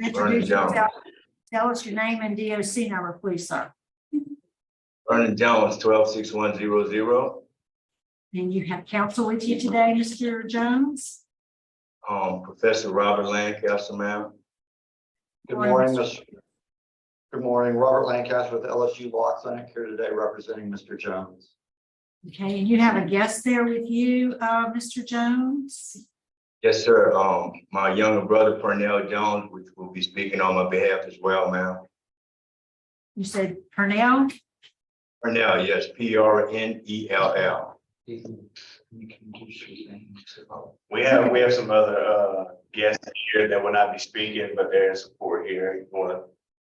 introduce Jones. yourself. Tell us your name and DOC number, please, sir. Vernon Jones, 126100. And you have counsel with you today, Mr. Jones. Professor Robert Lancaster, ma'am. Good morning, Good morning, Robert Lancaster with LSU Law Clinic here today representing Mr. Jones. Okay, and you have a guest there with you, Mr. Jones. Yes, sir. My younger brother, Parole Jones, which will be speaking on my behalf as well, ma'am. You said Purnell. Parnell, yes, Prnell. We have some other guests here that will not be speaking, but they're in support here. You want to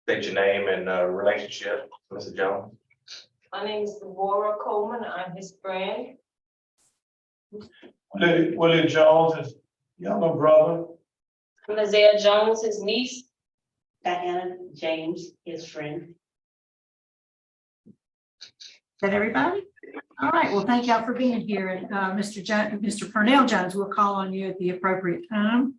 state your name and relationship, Mr. Jones? My name is Deborah Coleman. I'm his friend. Willie Jones, his younger brother. I'm Isaiah Jones, his niece. Diana James, his friend. Is that everybody? All right, well, thank y'all for being here. And Mr. Purnell Jones, we'll call on you at the appropriate time.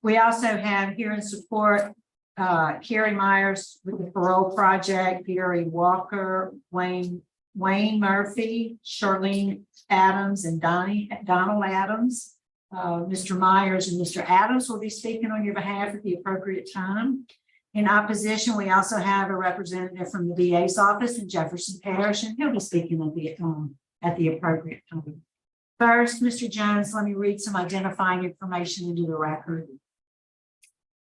We also have here in support Carrie Myers with the Parole Project, Gary Walker, Wayne Murphy, Charlene Adams, and Donald Adams. Mr. Myers and Mr. Adams will be speaking on your behalf at the appropriate time. In opposition, we also have a representative from the DA's office in Jefferson Parish, and he'll be speaking at the appropriate time. First, Mr. Jones, let me read some identifying information into the record.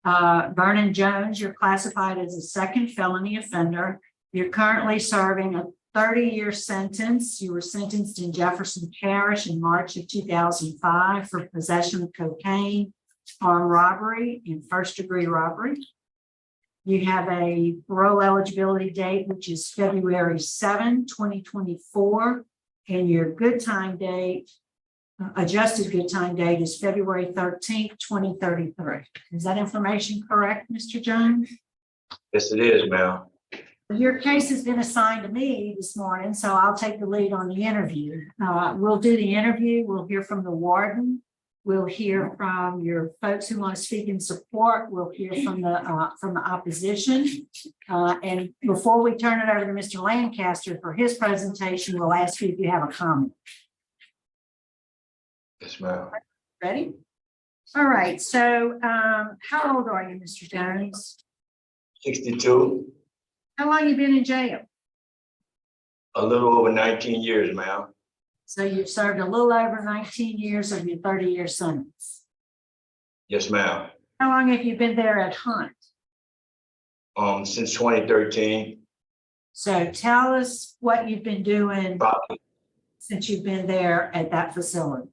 Vernon Jones, you're classified as a second felony offender. You're currently serving a 30-year sentence. You were sentenced in Jefferson Parish in March of 2005 for possession of cocaine, armed robbery, and first-degree robbery. You have a parole eligibility date, which is February 7, 2024, and your good time date, adjusted good time date, is February 13, 2033. Is that information correct, Mr. Jones? Yes, it is, ma'am. Your case has been assigned to me this morning, so I'll take the lead on the interview. We'll do the interview. We'll hear from the warden. We'll hear from your folks who want to speak in support. We'll hear from the opposition. And before we turn it over to Mr. Lancaster for his presentation, we'll ask you if you have a comment. Yes, ma'am. Ready? All right. So how old are you, Mr. Jones? 62. How long you been in jail? A little over 19 years, ma'am. So you've served a little over 19 years of your 30-year sentence. Yes, ma'am. How long have you been there at Hunt? Since 2013. So tell us what you've been doing Probably. since you've been there at that facility.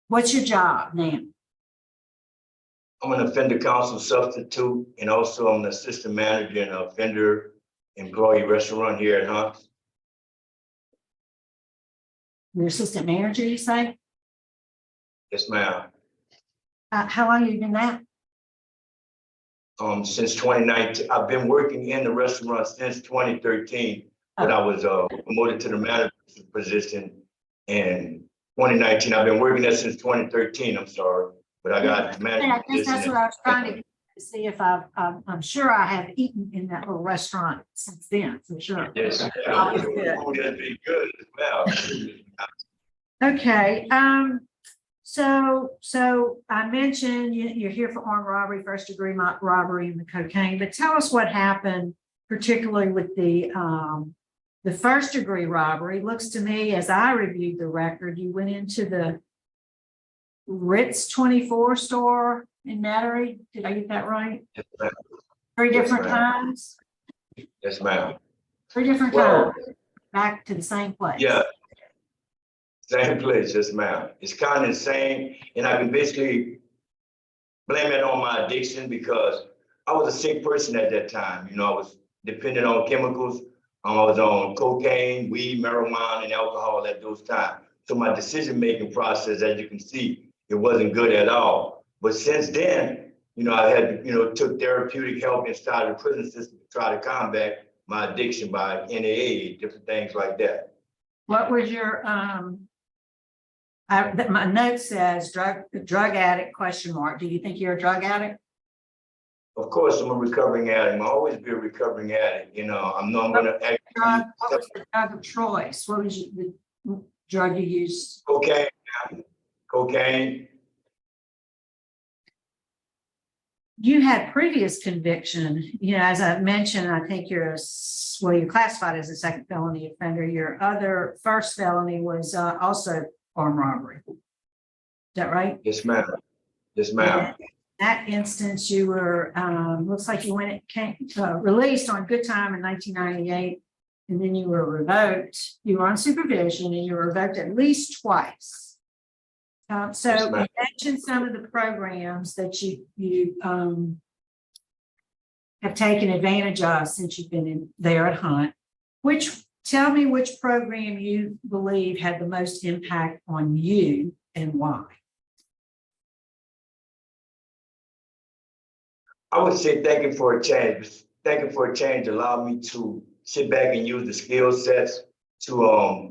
What's your job now? I'm an offender counsel substitute, and also I'm an assistant manager in an offender employee restaurant here at Hunt. Your assistant manager, you say? Yes, ma'am. How long have you been that? Since 2019, I've been working in the restaurant since 2013, but I was promoted to the manager position in 2019. I've been working there since 2013. I'm sorry, but I got manager I guess that's position. what I was trying to see if I'm sure I have eaten in that little restaurant since then, for sure. Yes, Good. food has been good as well. Okay, so I mentioned you're here for armed robbery, first degree robbery, and the cocaine, but tell us what happened, particularly with the first degree robbery. Looks to me, as I reviewed the record, you went into the Ritz 24 store in Metairie. Did I get that right? Yes, ma'am. Three Yes, different ma'am. times? Yes, ma'am. Three different Well, times, back to the same place. Yeah. Same place, yes, ma'am. It's kind of insane, and I can basically blame it on my addiction because I was a sick person at that time. You know, I was dependent on chemicals. I was on cocaine, weed, marijuana, and alcohol at those times. So my decision-making process, as you can see, it wasn't good at all. But since then, you know, I had, you know, took therapeutic help and started the prison system to try to combat my addiction by NAA, different things like that. What was your my note says drug addict question mark. Do you think you're a drug addict? Of course, I'm a recovering addict. I'll always be a recovering addict. You know, I'm not gonna act. What was the drug of choice? What was the drug you used? Cocaine, cocaine. You had previous conviction, you know, as I mentioned, I think you're classified as a second felony offender. Your other first felony was also armed robbery. Is that right? Yes, ma'am. Yes, ma'am. In that instance, you were, looks like you released on good time in 1998, and then you were revoked. You were on supervision and you were revoked at least twice. So Yes, you ma'am. mentioned some of the programs that you have taken advantage of since you've been in there at Hunt. Tell me which program you believe had the most impact on you and why. I would say thanking for a change. Thanking for a change allowed me to sit back and use the skill sets to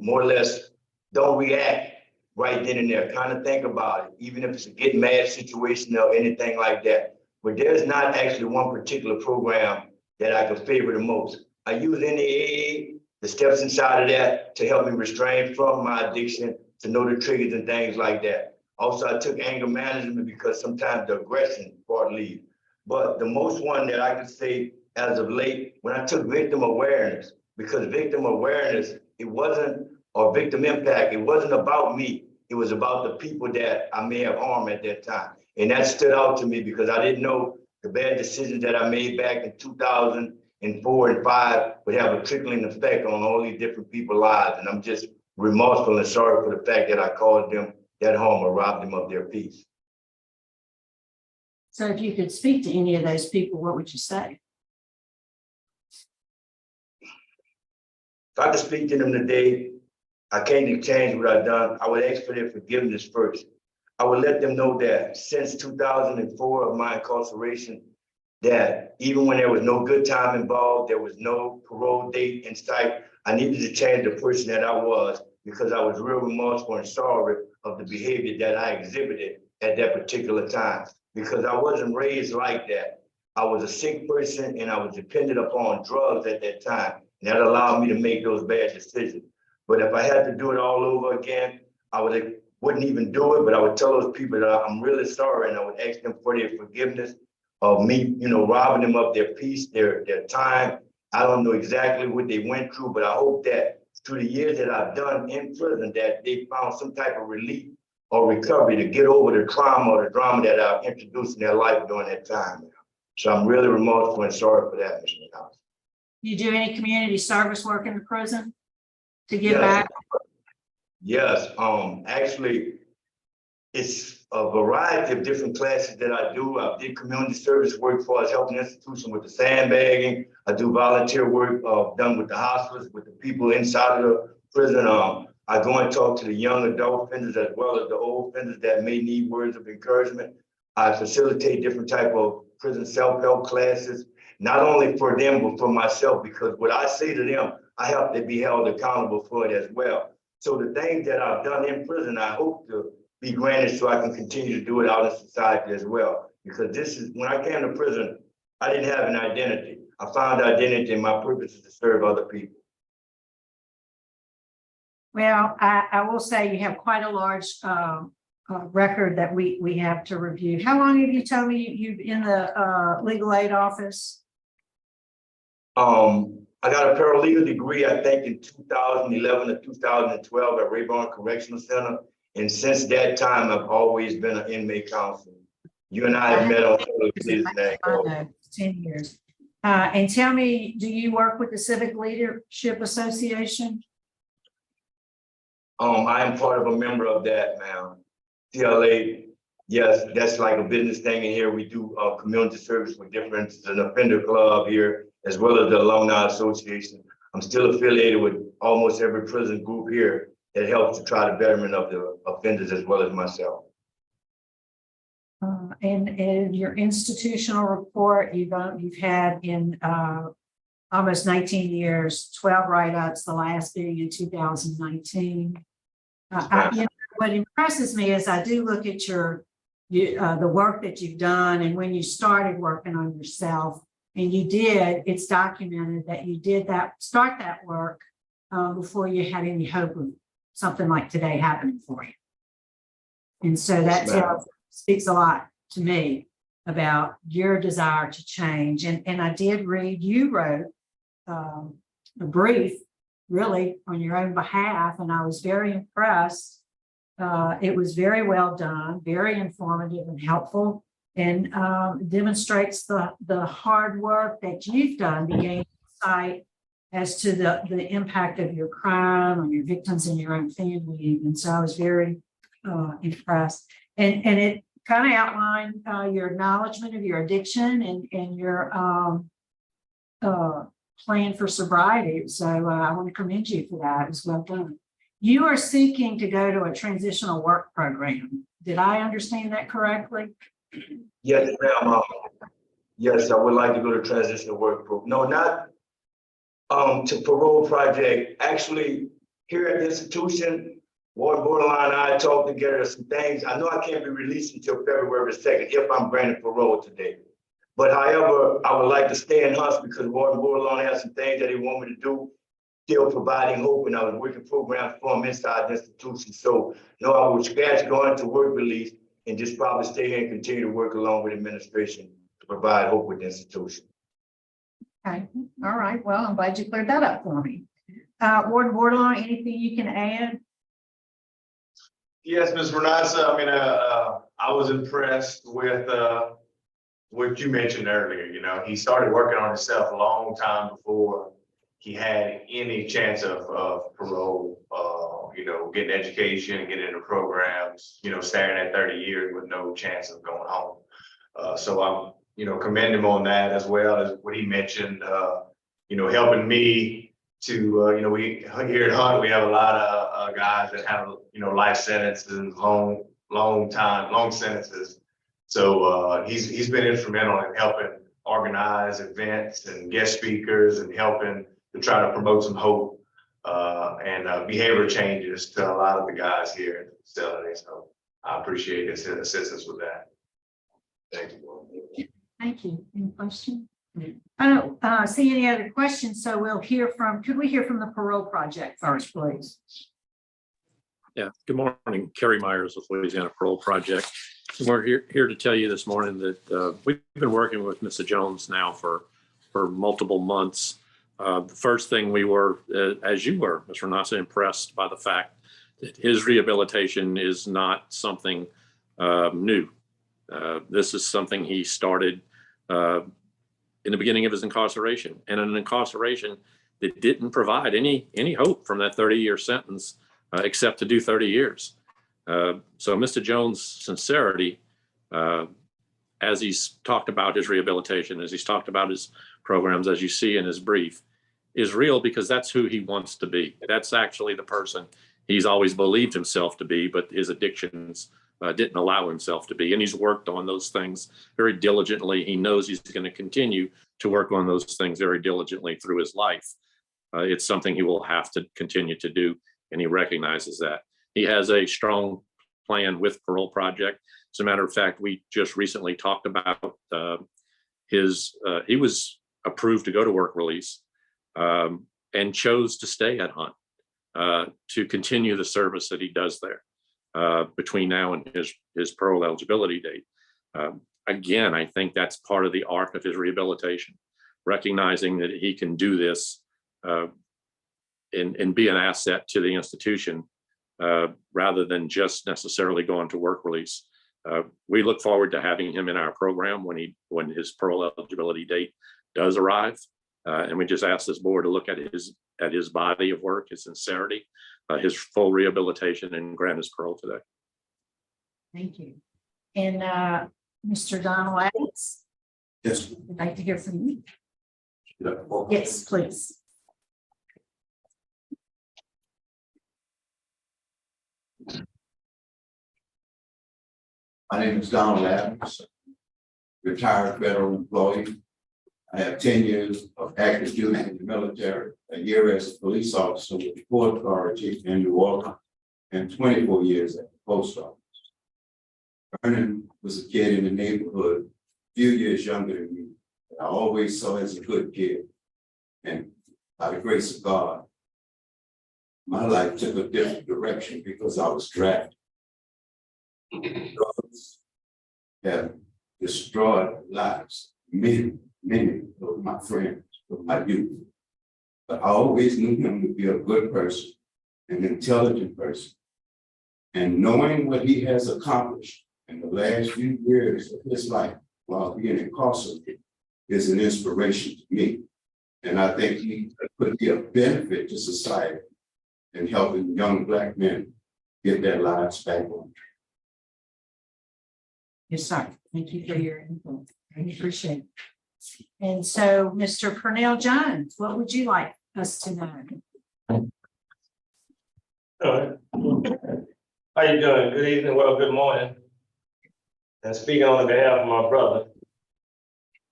more or less don't react right then and there. Kind of think about it, even if it's a get mad situation or anything like that. But there's not actually one particular program that I could favor the most. I use NAA, the steps inside of that to help me restrain from my addiction, to know the triggers and things like that. Also, I took anger management because sometimes the aggression part leaves. But the most one that I could say as of late, when I took victim awareness, because victim awareness, it wasn't, or victim impact, it wasn't about me. It was about the people that I may have harmed at that time. And that stood out to me because I didn't know the bad decisions that I made back in 2004 and 5 would have a trickling effect on all these different people's lives. And I'm just remorseful and sorry for the fact that I caused them that harm or robbed them of their peace. So if you could speak to any of those people, what would you say? If I could speak to them today, I can't change what I've done. I would ask for their forgiveness first. I would let them know that since 2004 of my incarceration, that even when there was no good time involved, there was no parole date in sight, I needed to change the person that I was because I was real remorseful and sorry of the behavior that I exhibited at that particular time. Because I wasn't raised like that. I was a sick person and I was dependent upon drugs at that time. And that allowed me to make those bad decisions. But if I had to do it all over again, wouldn't even do it, but I would tell those people that I'm really sorry and I would ask them for their forgiveness of me, you know, robbing them of their peace, their time. I don't know exactly what they went through, but I hope that through the years that I've done in prison that they found some type of relief or recovery to get over the trauma or the drama that I've introduced in their life during that time. So I'm really remorseful and sorry for that, Mr. House. You do any community service work in the prison to give Yes. back? Yes, actually, it's a variety of different classes that I do. I did community service work for us, helping institution with the sandbagging. I do volunteer work done with the hospitals, with the people inside of the prison. I go and talk to the young adult offenders as well as the old offenders that may need words of encouragement. I facilitate different type of prison self-help classes, not only for them, but for myself, because what I say to them, I have to be held accountable for it as well. So the things that I've done in prison, I hope to be granted so I can continue to do it out in society as well. Because when I came to prison, I didn't have an identity. I found identity and my purpose is to serve other people. Well, I will say you have quite a large record that we have to review. How long have you told me you've in the legal aid office? I got a paralegal degree, I think in 2011 to 2012 at Rayburn Correctional Center. And since that time, I've always been an inmate counselor. You and I have met on I know, 10 years. And tell me, do you work with the Civic Leadership Association? I am part of a member of that, ma'am. CLA, yes, that's like a business thing in here. We do community service with different, an offender club here, as well as the Alumni Association. I'm still affiliated with almost every prison group here that helps to try the betterment of the offenders as well as myself. And in your institutional report, you've had in almost 19 years, 12 write-ups, the last being in 2019. You know, what impresses me is I do look at your the work that you've done and when you started working on yourself. And you did, it's documented that you did start that work before you had any hope of something like today happening for you. And so that Yes, ma'am. speaks a lot to me about your desire to change. And I did read, you wrote a brief really on your own behalf, and I was very impressed. It was very well done, very informative and helpful, and demonstrates the hard work that you've done to gain insight as to the impact of your crime on your victims and your own family. And so I was very impressed. And it kind of outlined your acknowledgement of your addiction and your plan for sobriety. So I want to commend you for that. It was well done. You are seeking to go to a transitional work program. Did I understand that correctly? Yes, ma'am. Yes, I would like to go to transitional work group. No, not to parole project. Actually, here at the institution, Warden Borderline and I talked together some things. I know I can't be released until February 2nd if I'm granted parole today. But however, I would like to stay in Hunts because Warden Borderline has some things that he want me to do, still providing hope, and I was working programs for him inside the institution. So, no, I would scratch going to work release and just probably stay here and continue to work along with administration to provide hope with the institution. Okay, all right. Well, I'm glad you cleared that up for me. Warden Bordelon, anything you can add? Yes, Ms. Renata, I mean, I was impressed with what you mentioned earlier. You know, he started working on himself a long time before he had any chance of parole, you know, getting education, getting into programs, you know, staring at 30 years with no chance of going home. So I'm, you know, commend him on that, as well as what he mentioned, you know, helping me to, you know, we here at Hunt, we have a lot of guys that have, you know, life sentences, long sentences. So he's been instrumental in helping organize events and guest speakers and helping to try to promote some hope and behavior changes to a lot of the guys here at the facility. So I appreciate his assistance with that. Thank you. Thank you. Any questions? I don't see any other questions, so we'll hear from, could we hear from the Parole Project first, please? Yeah, good morning. Kerry Myers with Louisiana Parole Project. We're here to tell you this morning that we've been working with Mr. Jones now for multiple months. The first thing we were, as you were, Mr. Renata, impressed by the fact that his rehabilitation is not something new. This is something he started in the beginning of his incarceration, and an incarceration that didn't provide any hope from that 30-year sentence, except to do 30 years. So Mr. Jones' sincerity, as he's talked about his rehabilitation, as he's talked about his programs, as you see in his brief, is real because that's who he wants to be. That's actually the person he's always believed himself to be, but his addictions didn't allow himself to be. And he's worked on those things very diligently. He knows he's going to continue to work on those things very diligently through his life. It's something he will have to continue to do, and he recognizes that. He has a strong plan with Parole Project. As a matter of fact, we just recently talked about he was approved to go to work release and chose to stay at Hunt to continue the service that he does there between now and his parole eligibility date. Again, I think that's part of the arc of his rehabilitation, recognizing that he can do this and be an asset to the institution rather than just necessarily going to work release. We look forward to having him in our program when his parole eligibility date does arrive. And we just ask this board to look at his body of work, his sincerity, his full rehabilitation, and grant his parole today. Thank you. And Mr. Donald Adams? Yes. I'd like to hear from you. Yes, please. My name is Donald Adams, retired federal employee. I have 10 years of active duty in the military, a year as a police officer with the Port Authority in New Orleans, and 24 years at the post office. Vernon was a kid in the neighborhood, few years younger than me. I always saw as a good kid. And by the grace of God, my life took a different direction because I was drafted. Drugs have destroyed lives, many of my friends, of my youth. But I always knew him to be a good person, an intelligent person. And knowing what he has accomplished in the last few years of his life while being incarcerated is an inspiration to me. And I think he could be a benefit to society in helping young Black men get their lives back on track. Yes, sir. Thank you for your input. I appreciate it. And so, Mr. Purnell Jones, what would you like us to know? All right. How you doing? Good evening, well, good morning. And speaking on behalf of my brother,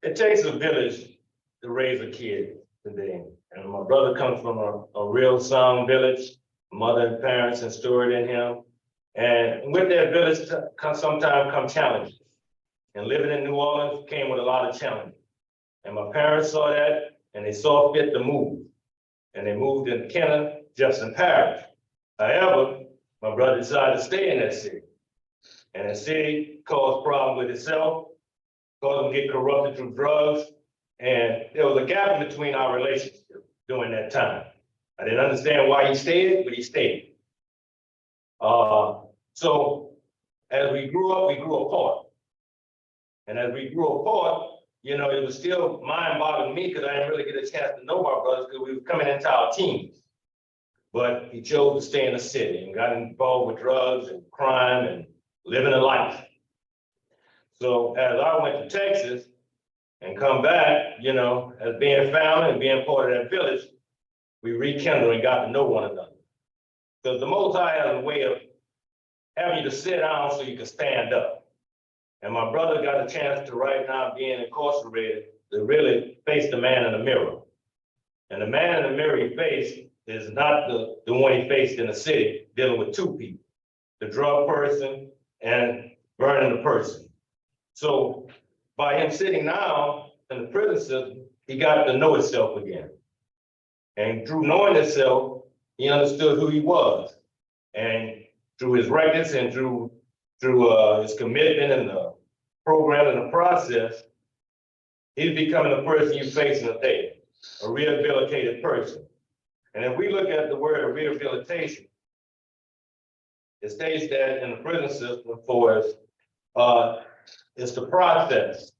it takes a village to raise a kid today. And my brother comes from a real sound village, mother and parents instilled in him. And with that village sometimes come challenges. And living in New Orleans came with a lot of challenges. And my parents saw that and they saw fit to move. And they moved in Kenner, Jefferson Parish. However, my brother decided to stay in that city. And the city caused problems with itself, caused him to get corrupted through drugs. And there was a gap in between our relationship during that time. I didn't understand why he stayed, but he stayed. So as we grew up, we grew apart. And as we grew apart, you know, it was still mind-boggling me because I didn't really get a chance to know my brothers because we were coming into our teens. But he chose to stay in the city and got involved with drugs and crime and living a life. So as I went to Texas and come back, you know, as being family and being part of that village, we rekindled and got to know one another. Because the Most High has a way of having you to sit down so you can stand up. And my brother got a chance to right now being incarcerated to really face the man in the mirror. And the man in the mirror he faced is not the one he faced in the city, dealing with two people, the drug person and burning the person. So by him sitting down in the prison system, he got to know himself again. And through knowing himself, he understood who he was. And through his records and through his commitment and the program and the process, he's becoming the person you're facing today, a rehabilitated person. And if we look at the word of rehabilitation, it states that in the prison system for us, it's the process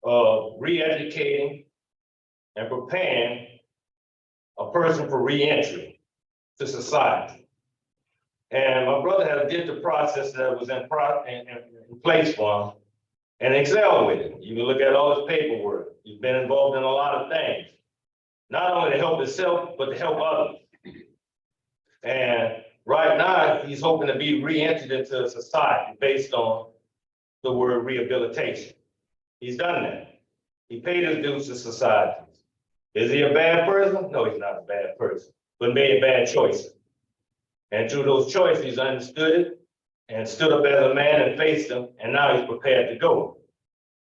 of re-educating and preparing a person for re-entry to society. And my brother has did the process that was in place for him and excelled with it. You can look at all his paperwork. He's been involved in a lot of things, not only to help himself, but to help others. And right now, he's hoping to be re-entered into society based on the word rehabilitation. He's done that. He paid his dues to society. Is he a bad person? No, he's not a bad person, but made bad choices. And through those choices, he's understood it and stood up as a man and faced them, and now he's prepared to go.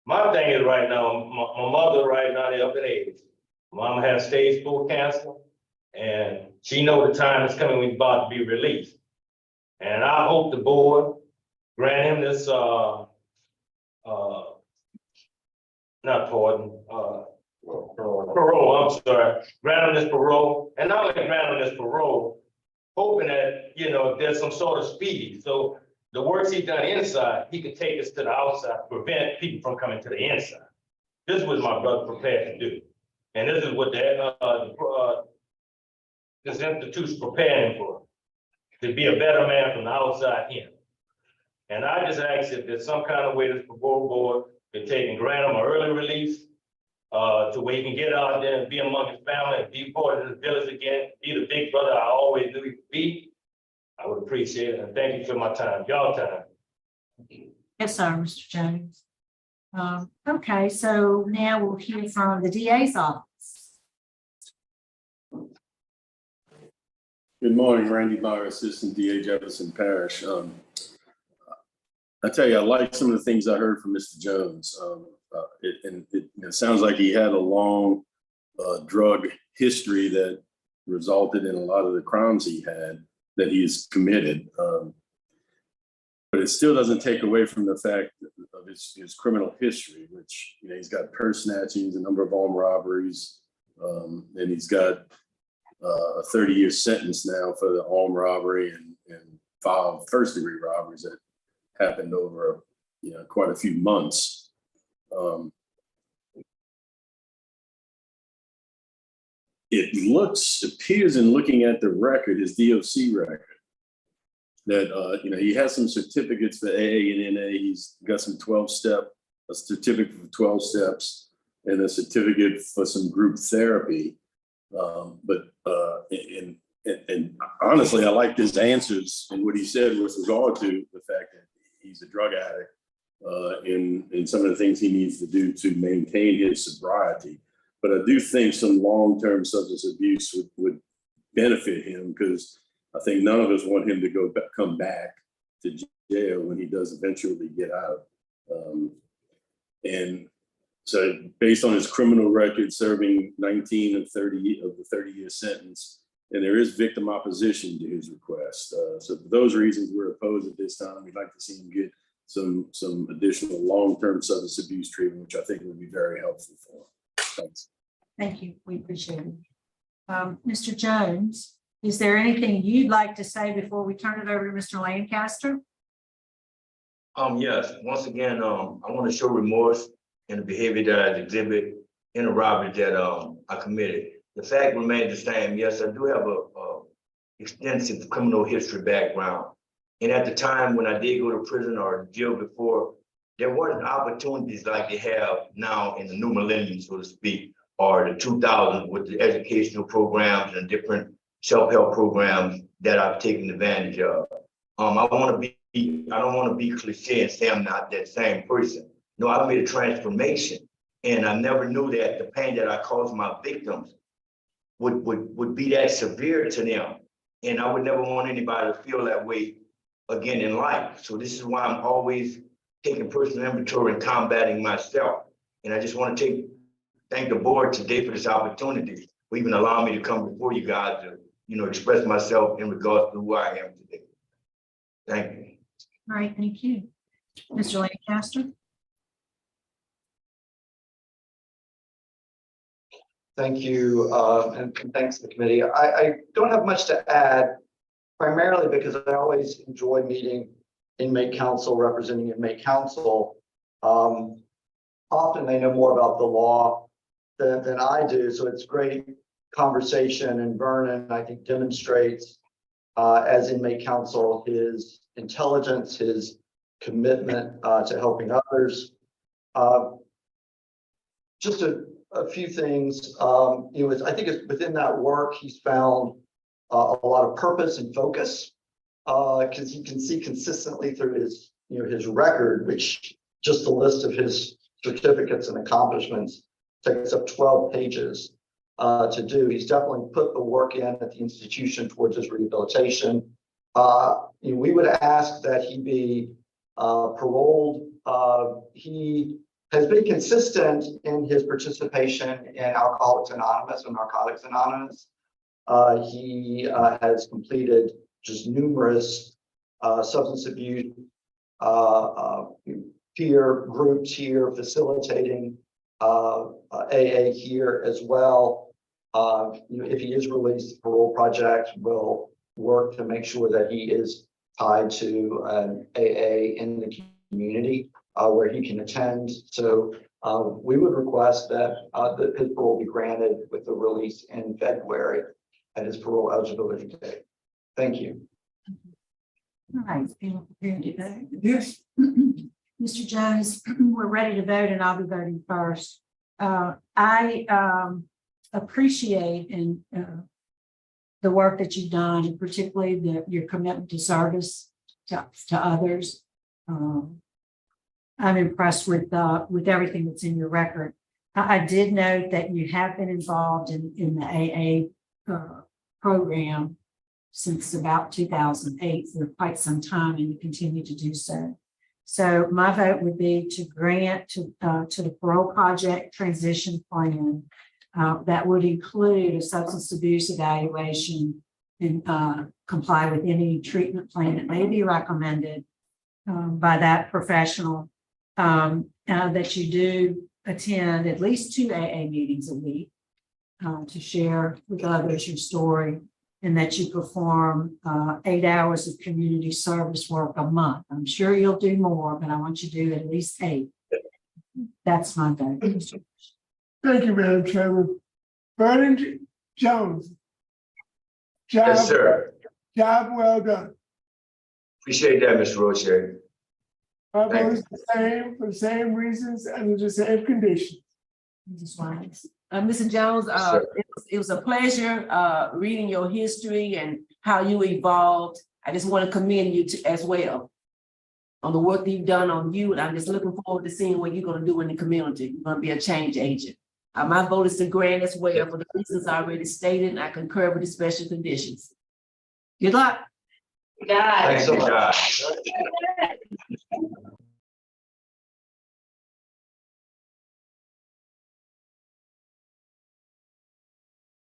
My thing is right now, my mother right now, they're up in age. Mama has stage 4 cancer, and she knows the time is coming when he's about to be released. And I hope the board grant him this, not pardon, parole, I'm sorry, grant him this parole, and not only grant him this parole, hoping that, you know, there's some sort of speed. So the works he's done inside, he could take us to the outside, prevent people from coming to the inside. This was my brother prepared to do. And this is what this institute's preparing for, to be a better man from the outside in. And I just ask if there's some kind of way this parole board could take and grant him an early release, to where he can get out there and be among his family and be part of his village again, be the big brother I always knew he could be. I would appreciate it, and thank you for my time, y'all time. Yes, sir, Mr. Jones. Okay, so now we'll hear from the DA's office. Good morning, Randy Meyer, Assistant DA Jefferson Parish. I tell you, I like some of the things I heard from Mr. Jones. It sounds like he had a long drug history that resulted in a lot of the crimes he had that he's committed. But it still doesn't take away from the fact of his criminal history, which, he's got purse snatchings, a number of armed robberies, and he's got a 30-year sentence now for the armed robbery and 5 first-degree robberies that happened over, quite a few months. It appears in looking at the record, his DOC record, that, he has some certificates for AA and NA. He's got some 12-step, a certificate for 12 steps and a certificate for some group therapy. And honestly, I like his answers and what he said with regard to the fact that he's a drug addict and some of the things he needs to do to maintain his sobriety. But I do think some long-term substance abuse would benefit him, because I think none of us want him to come back to jail when he does eventually get out. And so based on his criminal record, serving 19 of 30 of the 30-year sentence, and there is victim opposition to his request. So for those reasons, we're opposed at this time. We'd like to see him get some additional long-term substance abuse treatment, which I think would be very helpful for him. Thanks. Thank you. We appreciate it. Mr. Jones, is there anything you'd like to say before we turn it over to Mr. Lancaster? Yes, once again, I want to show remorse in the behavior that I exhibit in a robbery that I committed. The fact remains the same. Yes, I do have a extensive criminal history background. And at the time when I did go to prison or jail before, there weren't opportunities like they have now in the new millennium, so to speak, or the 2000s with the educational programs and different self-help programs that I've taken advantage of. I don't want to be cliche and say I'm not that same person. No, I've made a transformation, and I never knew that the pain that I caused my victims would be that severe to them. And I would never want anybody to feel that way again in life. So this is why I'm always taking personal inventory and combating myself. And I just want to thank the board today for this opportunity, for even allowing me to come before you guys to, express myself in regards to who I am today. Thank you. All right, thank you. Mr. Lancaster? Thank you, and thanks to the committee. I don't have much to add, primarily because I always enjoy meeting inmate counsel, representing inmate counsel. Often they know more about the law than I do, so it's great conversation. And Vernon, I think, demonstrates as inmate counsel his intelligence, his commitment to helping others. Just a few things. I think it's within that work he's found a lot of purpose and focus, because you can see consistently through his his record, which just the list of his certificates and accomplishments takes up 12 pages to do. He's definitely put the work in at the institution towards his rehabilitation. We would ask that he be paroled. He has been consistent in his participation in Alcoholics Anonymous and Narcotics Anonymous. He has completed just numerous substance abuse peer groups here, facilitating AA here as well. If he is released, the Parole Project will work to make sure that he is tied to an AA in the community where he can attend. So we would request that his parole be granted with the release in February at his parole eligibility date. Thank you. All right, feel prepared to vote? Yes. Mr. Jones, we're ready to vote, and I'll be voting first. I appreciate the work that you've done, and particularly your commitment to service to others. I'm impressed with everything that's in your record. I did note that you have been involved in the AA program since about 2008 for quite some time, and you continue to do so. So my vote would be to grant to the Parole Project Transition Plan. That would include a substance abuse evaluation and comply with any treatment plan that may be recommended by that professional. That you do attend at least 2 AA meetings a week to share with others your story, and that you perform 8 hours of community service work a month. I'm sure you'll do more, but I want you to do at least 8. That's my vote. Thank you, Madam Chairman. Vernon Jones. Yes, sir. Job well done. Appreciate that, Mr. Roche. My Thank vote is the same for the same reasons and the same conditions. Mrs. Wines. Mr. Jones, Yes, sir. it was a pleasure reading your history and how you evolved. I just want to commend you as well on the work that you've done on you, and I'm just looking forward to seeing what you're going to do in the community. You're going to be a change agent. My vote is to grant as well for the reasons already stated, and I concur with the special conditions. Good luck. God. Thanks so much.